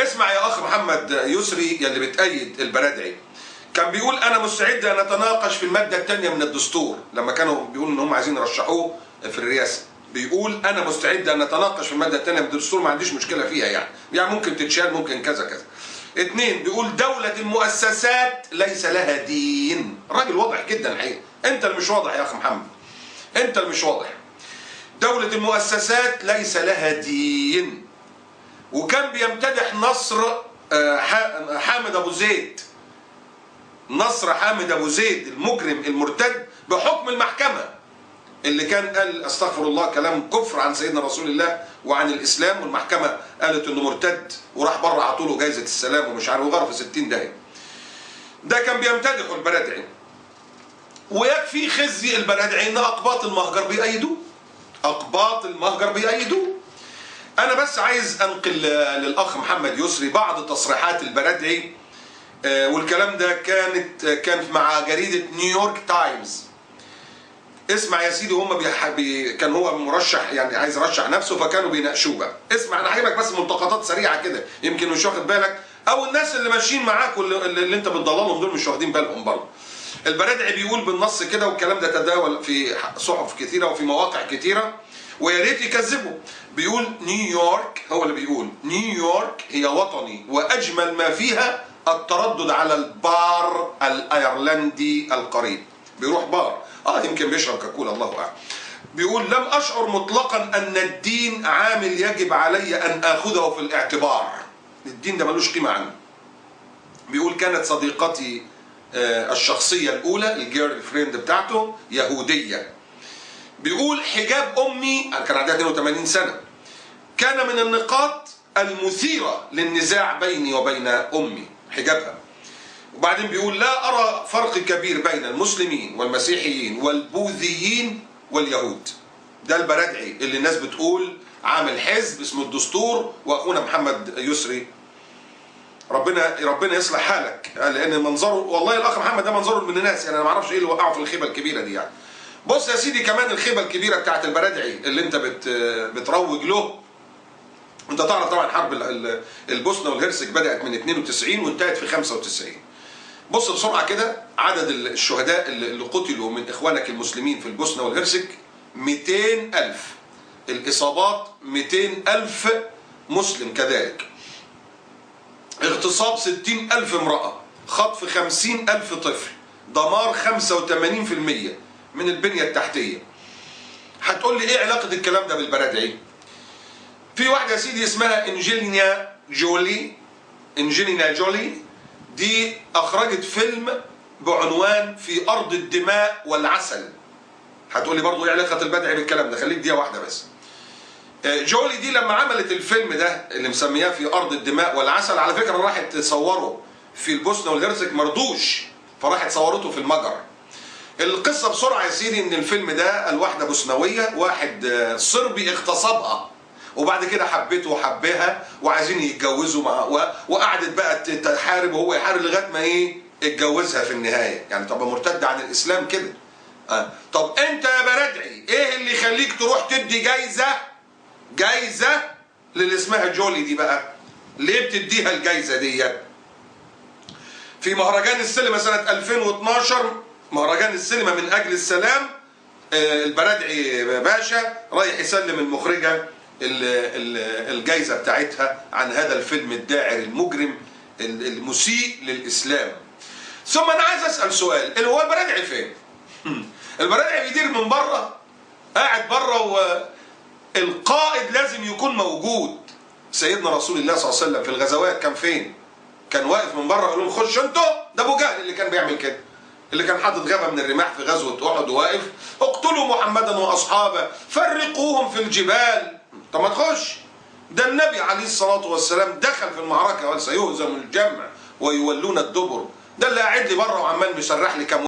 اسمع يا اخ محمد يسري يلي بتأيد البرادعي، كان بيقول انا مستعد ان اتناقش في الماده الثانيه من الدستور لما كانوا بيقولوا ان هم عايزين يرشحوه في الرئاسه. بيقول انا مستعد ان اتناقش في الماده الثانيه من الدستور، ما عنديش مشكله فيها، يعني ممكن تتشال ممكن كذا كذا. 2 بيقول دولة المؤسسات ليس لها دين. راجل واضح جدا الحقيقه، انت اللي مش واضح يا اخ محمد، انت اللي مش واضح. دولة المؤسسات ليس لها دين. وكان بيمتدح نصر حامد ابو زيد، نصر حامد ابو زيد المجرم المرتد بحكم المحكمة، اللي كان قال استغفر الله كلام كفر عن سيدنا رسول الله وعن الاسلام، والمحكمة قالت انه مرتد وراح بره عطوله جايزة السلام ومش عارف وغرف 60 داهية. ده كان بيمتدحه البرادعي. ويكفي خزي البرادعي ان اقباط المهجر بيأيدوه، اقباط المهجر بيأيدوه. انا بس عايز انقل للاخ محمد يسري بعض تصريحات البرادعي، والكلام ده كان مع جريدة نيويورك تايمز. اسمع يا سيدي، هم كان هو مرشح، يعني عايز يرشح نفسه، فكانوا بيناقشوه بقى. اسمع، انا هجيبك بس ملتقطات سريعه كده يمكن مش واخد بالك، او الناس اللي ماشيين معاك واللي انت بتضللهم دول مش واخدين بالهم برضه. البرادعي بيقول بالنص كده، والكلام ده تداول في صحف كثيره وفي مواقع كثيره ويا ريت يكذبوا. بيقول نيويورك، هو اللي بيقول نيويورك هي وطني واجمل ما فيها التردد على البار الايرلندي القريب. بيروح بار يمكن بيشرب كاكولا الله اعلم. بيقول لم اشعر مطلقا ان الدين عامل يجب علي ان اخذه في الاعتبار. الدين ده ملوش قيمه عندي. بيقول كانت صديقتي الشخصيه الاولى الجيرل فريند بتاعته يهوديه. بيقول حجاب امي، كان عندها 82 سنه، كان من النقاط المثيره للنزاع بيني وبين امي، حجابها. وبعدين بيقول لا أرى فرق كبير بين المسلمين والمسيحيين والبوذيين واليهود. ده البرادعي اللي الناس بتقول عامل حزب اسمه الدستور، وأخونا محمد يسري ربنا يصلح حالك، لأن منظره والله الأخ محمد ده منظره من الناس، يعني أنا ما اعرفش إيه اللي وقعه في الخيبة الكبيرة دي يعني. بص يا سيدي كمان الخيبة الكبيرة بتاعت البرادعي اللي أنت بتروج له. أنت تعرف طبعا حرب البوسنة والهرسك بدأت من 92 وانتهت في 95. بص بسرعة كده، عدد الشهداء اللي قتلوا من إخوانك المسلمين في البوسنة والهرسك 200,000. الإصابات 200,000 مسلم كذلك. اغتصاب 60,000 امرأة، خطف 50,000 طفل، دمار 85% من البنية التحتية. هتقول لي إيه علاقة الكلام ده بالبرادعي؟ في واحدة يا سيدي اسمها أنجلينا جولي، دي أخرجت فيلم بعنوان في أرض الدماء والعسل. هتقول لي برضه إيه علاقة البرادعي بالكلام ده؟ خليك دقيقة واحدة بس. جولي دي لما عملت الفيلم ده اللي مسمياه في أرض الدماء والعسل، على فكرة راحت تصوره في البوسنة والهرسك مرضوش، فراحت صورته في المجر. القصة بسرعة يا سيدي إن الفيلم ده الواحدة بوسنوية، واحد صربي اغتصبها وبعد كده حبته وحبها وعايزين يتجوزوا وقعدت بقى تحارب وهو يحارب لغايه ما اتجوزها في النهايه، يعني طب مرتده عن الاسلام كده. طب انت يا برادعي ايه اللي يخليك تروح تدي جايزه للي اسمها جولي دي بقى؟ ليه بتديها الجايزه دي؟ في مهرجان السينما سنه 2012، مهرجان السينما من اجل السلام، البرادعي باشا رايح يسلم المخرجه الجايزة بتاعتها عن هذا الفيلم الداعر المجرم المسيء للإسلام. ثم أنا عايز أسأل سؤال، اللي هو البرادعي فين؟ البرادعي بيدير من بره، قاعد بره، والقائد لازم يكون موجود. سيدنا رسول الله صلى الله عليه وسلم في الغزوات كان فين؟ كان واقف من بره يقول لهم خشوا انتوا. ده أبو جهل اللي كان بيعمل كده، اللي كان حاطط غابة من الرماح في غزوة أحد وواقف اقتلوا محمدا وأصحابه فرقوهم في الجبال. طب ما تخش. ده النبي عليه الصلاة والسلام دخل في المعركة وسيهزم الجمع ويولون الدبر. ده اللي قاعد لي بره وعمال مسرح لي كم